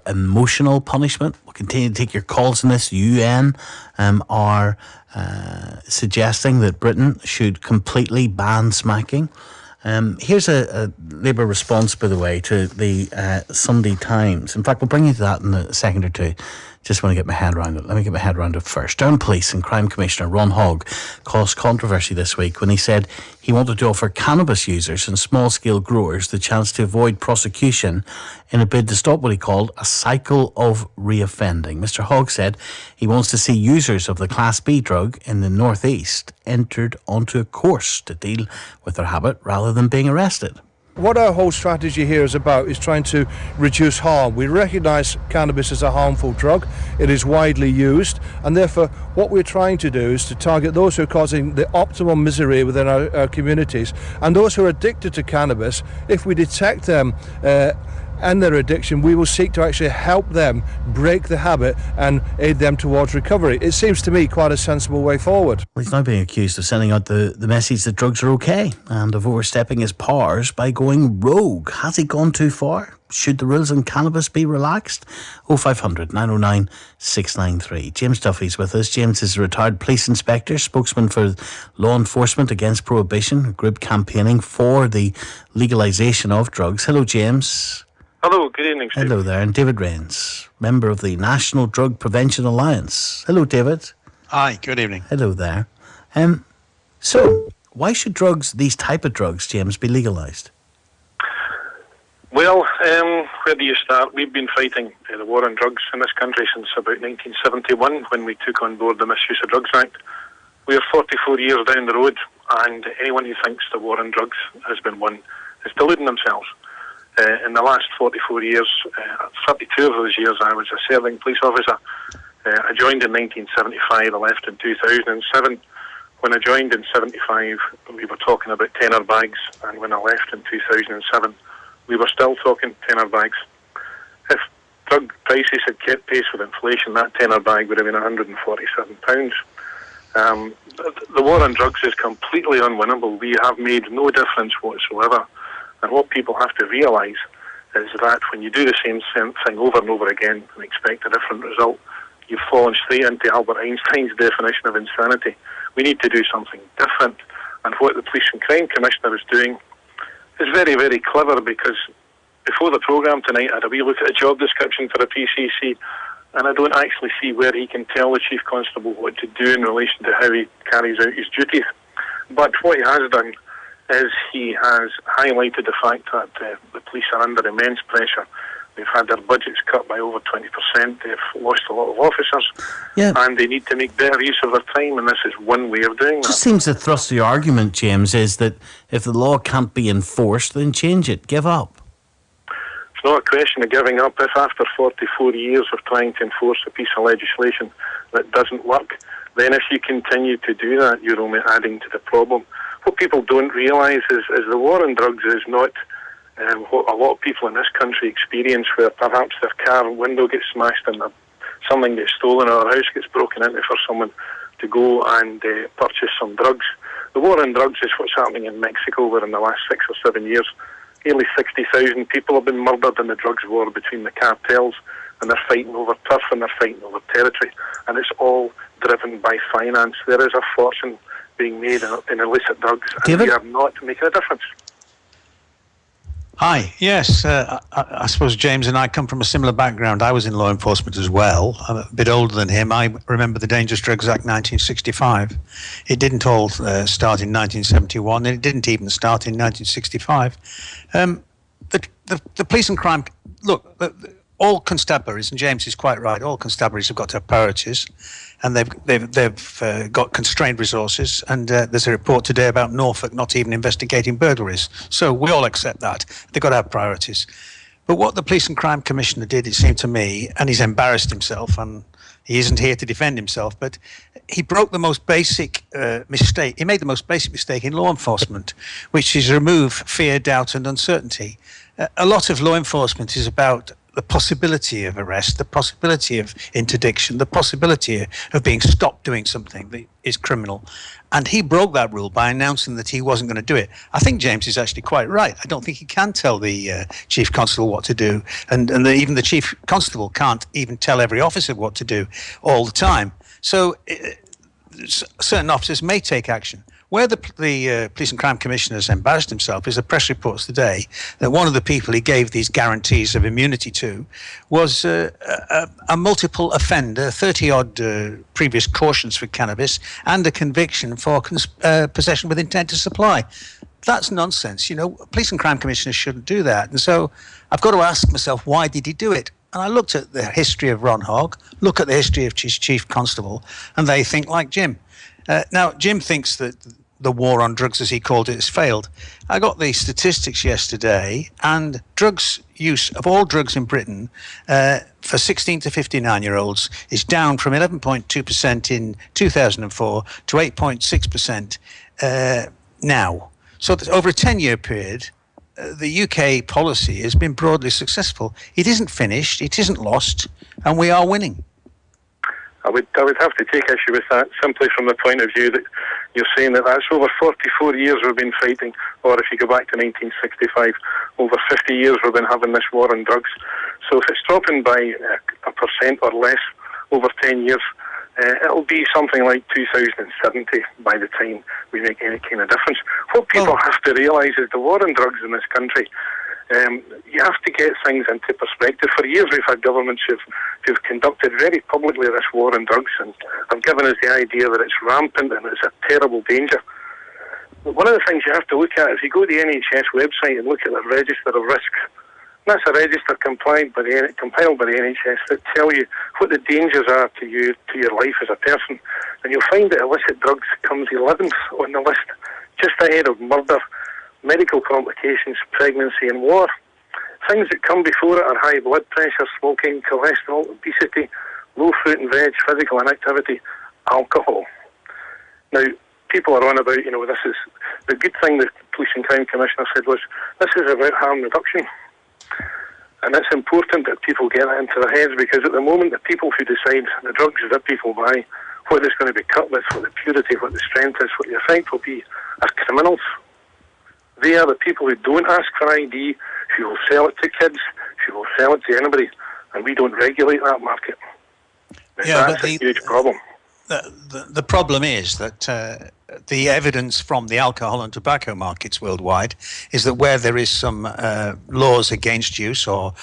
emotional punishment. We'll continue to take your calls on this. The UN are suggesting that Britain should completely ban smacking. Here's a Labour response, by the way, to the Sunday Times. In fact, we'll bring you to that in a second or two. Just want to get my head around it. Let me get my head around it first. Down Police and Crime Commissioner Ron Hogg caused controversy this week when he said he wanted to offer cannabis users and small-scale growers the chance to avoid prosecution in a bid to stop what he called a cycle of reoffending. Mr. Hogg said he wants to see users of the Class B drug in the North East entered onto a course to deal with their habit rather than being arrested. What our whole strategy here is about is trying to reduce harm. We recognise cannabis as a harmful drug. It is widely used, and therefore what we're trying to do is to target those who are causing the optimum misery within our communities, and those who are addicted to cannabis. If we detect them and their addiction, we will seek to actually help them break the habit and aid them towards recovery. It seems to me quite a sensible way forward. Well, he's now being accused of sending out the message that drugs are okay and of overstepping his powers by going rogue. Has he gone too far? Should the rules on cannabis be relaxed? 0500 909 693. James Duffy's with us. James is a retired police inspector, spokesman for Law Enforcement Against Prohibition, a group campaigning for the legalisation of drugs. Hello, James. Hello, good evening, Steve. Hello there. And David Rains, member of the National Drug Prevention Alliance. Hello, David. Hi, good evening. Hello there. So, why should these type of drugs, James, be legalised? Well, where do you start? We've been fighting the war on drugs in this country since about 1971 when we took on board the Misuse of Drugs Act. We are 44 years down the road, and anyone who thinks the war on drugs has been won is deluding themselves. In the last 44 years, 32 of those years, I was a serving police officer. I joined in 1975, I left in 2007. When I joined in 75, we were talking about tenner bags, and when I left in 2007, we were still talking tenner bags. If drug prices had kept pace with inflation, that tenner bag would have been £147. The war on drugs is completely unwinnable. We have made no difference whatsoever. And what people have to realise is that when you do the same thing over and over again and expect a different result, you've fallen straight into Albert Einstein's definition of insanity. We need to do something different. And what the Police and Crime Commissioner is doing is very, very clever, because before the programme tonight I had a wee look at a job description for a PCC, and I don't actually see where he can tell the Chief Constable what to do in relation to how he carries out his duties. But what he has done is he has highlighted the fact that the police are under immense pressure. They've had their budgets cut by over 20%. They've lost a lot of officers, and they need to make better use of their time, and this is one way of doing that. It just seems the thrust of the argument, James, is that if the law can't be enforced, then change it, give up. It's not a question of giving up. If after 44 years of trying to enforce a piece of legislation that doesn't work, then if you continue to do that, you're only adding to the problem. What people don't realise is the war on drugs is not what a lot of people in this country experience, where perhaps their car window gets smashed and something gets stolen or a house gets broken into for someone to go and purchase some drugs. The war on drugs is what's happening in Mexico, where in the last 6 or 7 years, nearly 60,000 people have been murdered in the drugs war between the cartels, and they're fighting over turf and they're fighting over territory, and it's all driven by finance. There is a fortune being made in illicit drugs, and David? we are not making a difference. Hi, yes, I suppose James and I come from a similar background. I was in law enforcement as well. I'm a bit older than him. I remember the Dangerous Drugs Act 1965. It didn't all start in 1971, and it didn't even start in 1965. The police and crime, look, all constabularies, and James is quite right, all constabularies have got to have priorities, and they've got constrained resources, and there's a report today about Norfolk not even investigating burglaries. So we all accept that. They've got to have priorities. But what the Police and Crime Commissioner did, it seemed to me, and he's embarrassed himself, and he isn't here to defend himself, but he broke the most basic mistake. He made the most basic mistake in law enforcement, which is remove fear, doubt, and uncertainty. A lot of law enforcement is about the possibility of arrest, the possibility of interdiction, the possibility of being stopped doing something that is criminal. And he broke that rule by announcing that he wasn't going to do it. I think James is actually quite right. I don't think he can tell the chief constable what to do. And even the chief constable can't even tell every officer what to do all the time. So certain officers may take action. Where the Police and Crime Commissioner has embarrassed himself is the press reports today that one of the people he gave these guarantees of immunity to was a multiple offender, 30-odd previous cautions for cannabis, and a conviction for possession with intent to supply. That's nonsense. You know, Police and Crime Commissioners shouldn't do that. And so I've got to ask myself, why did he do it? And I looked at the history of Ron Hogg, look at the history of his chief constable, and they think like Jim. Now, Jim thinks that the war on drugs, as he called it, has failed. I got the statistics yesterday, and drugs use of all drugs in Britain for 16 to 59-year-olds is down from 11.2% in 2004 to 8.6% now. So over a 10-year period, the UK policy has been broadly successful. It isn't finished, it isn't lost, and we are winning. I would have to take issue with that, simply from the point of view that you're saying that that's over 44 years we've been fighting, or if you go back to 1965, over 50 years we've been having this war on drugs. So if it's dropping by a percent or less over 10 years, it'll be something like 2070 by the time we make any kind of difference. What people have to realise is the war on drugs in this country, you have to get things into perspective. For years we've had governments who've conducted very publicly this war on drugs and have given us the idea that it's rampant and it's a terrible danger. But one of the things you have to look at, if you go to the NHS website and look at the register of risks, that's a register compiled by the NHS that tell you what the dangers are to you, to your life as a person. And you'll find that illicit drugs comes 11th on the list, just ahead of murder, medical complications, pregnancy and war. Things that come before it are high blood pressure, smoking, cholesterol, obesity, low fruit and veg, physical inactivity, alcohol. Now, people are on about, this is the good thing the Police and Crime Commissioner said was, this is about harm reduction. And it's important that people get that into their heads, because at the moment the people who decide the drugs that people buy, what it's going to be cut with, what the purity, what the strength is, what the effect will be, are criminals. They are the people who don't ask for ID, who will sell it to kids, who will sell it to anybody, and we don't regulate that market. That's a huge problem. The problem is that the evidence from the alcohol and tobacco markets worldwide is that where there is some laws against use or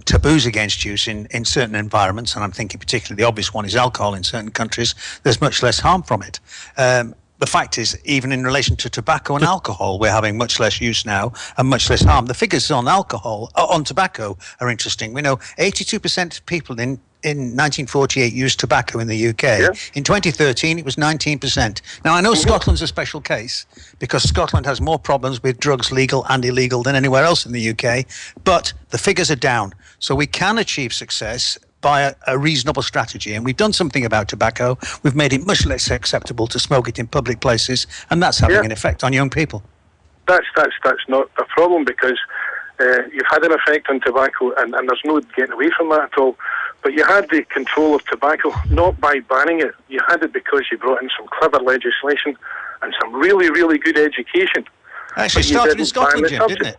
taboos against use in certain environments, and I'm thinking particularly the obvious one is alcohol in certain countries, there's much less harm from it. The fact is, even in relation to tobacco and alcohol, we're having much less use now and much less harm. The figures on on tobacco are interesting. We know 82% of people in 1948 used tobacco in the UK. Yeah. In 2013, it was 19%. Now, I know Scotland's a special case because Scotland has more problems with drugs, legal and illegal, than anywhere else in the UK, but the figures are down. So we can achieve success by a reasonable strategy, and we've done something about tobacco. We've made it much less acceptable to smoke it in public places, and that's having an effect on young people. That's not a problem, because you've had an effect on tobacco, and there's no getting away from that at all. But you had the control of tobacco not by banning it. You had it because you brought in some clever legislation and some really, really good education. Actually, it started in Scotland, Jim, didn't it?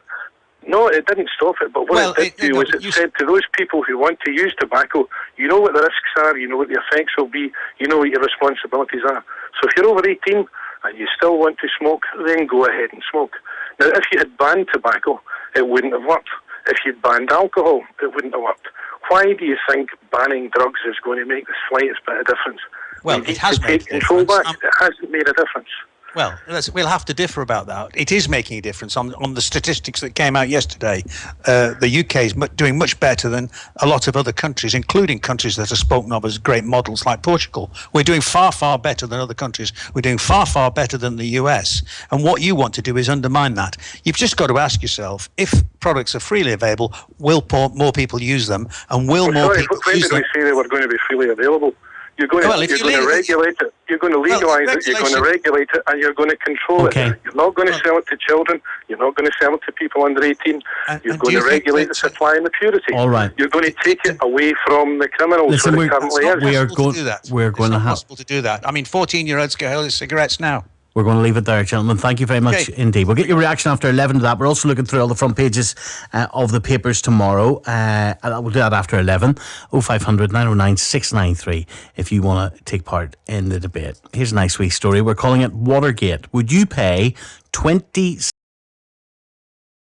No, it didn't stop it, but what it did do was it said to those people who want to use tobacco, you know what the risks are, you know what the effects will be, you know what your responsibilities are. So if you're over 18 and you still want to smoke, then go ahead and smoke. Now, if you had banned tobacco, it wouldn't have worked. If you'd banned alcohol, it wouldn't have worked. Why do you think banning drugs is going to make the slightest bit of difference? Well, it has made a difference. It hasn't made a difference. Well, we'll have to differ about that. It is making a difference on the statistics that came out yesterday. The UK is doing much better than a lot of other countries, including countries that are spoken of as great models like Portugal. We're doing far, far better than other countries. We're doing far, far better than the US. And what you want to do is undermine that. You've just got to ask yourself, if products are freely available, will more people use them? And will more people use them? When did we say they were going to be freely available? You're going Well, to if you're you going to legal- regulate it. You're going to legalise it. You're going to regulate it, and you're going to control Okay. it. You're not going to sell it to children. You're not going to sell it to people under 18. And- You're and going do to you think regulate the that- supply and the purity. All right. You're going to take it away from the criminals Listen, where it we're- currently It's not is. We are possible going- to do that. we're It's going to not have- possible to do that. I mean, 14-year-olds get hold of cigarettes now. We're going to leave it there, gentlemen. Thank you very much Okay. indeed. We'll get your reaction after 11 to that. We're also looking through all the front pages of the papers tomorrow. We'll do that after 11. 0500 909 693 if you want to take part in the debate. Here's a nice wee story. We're calling it Watergate. Would you pay 20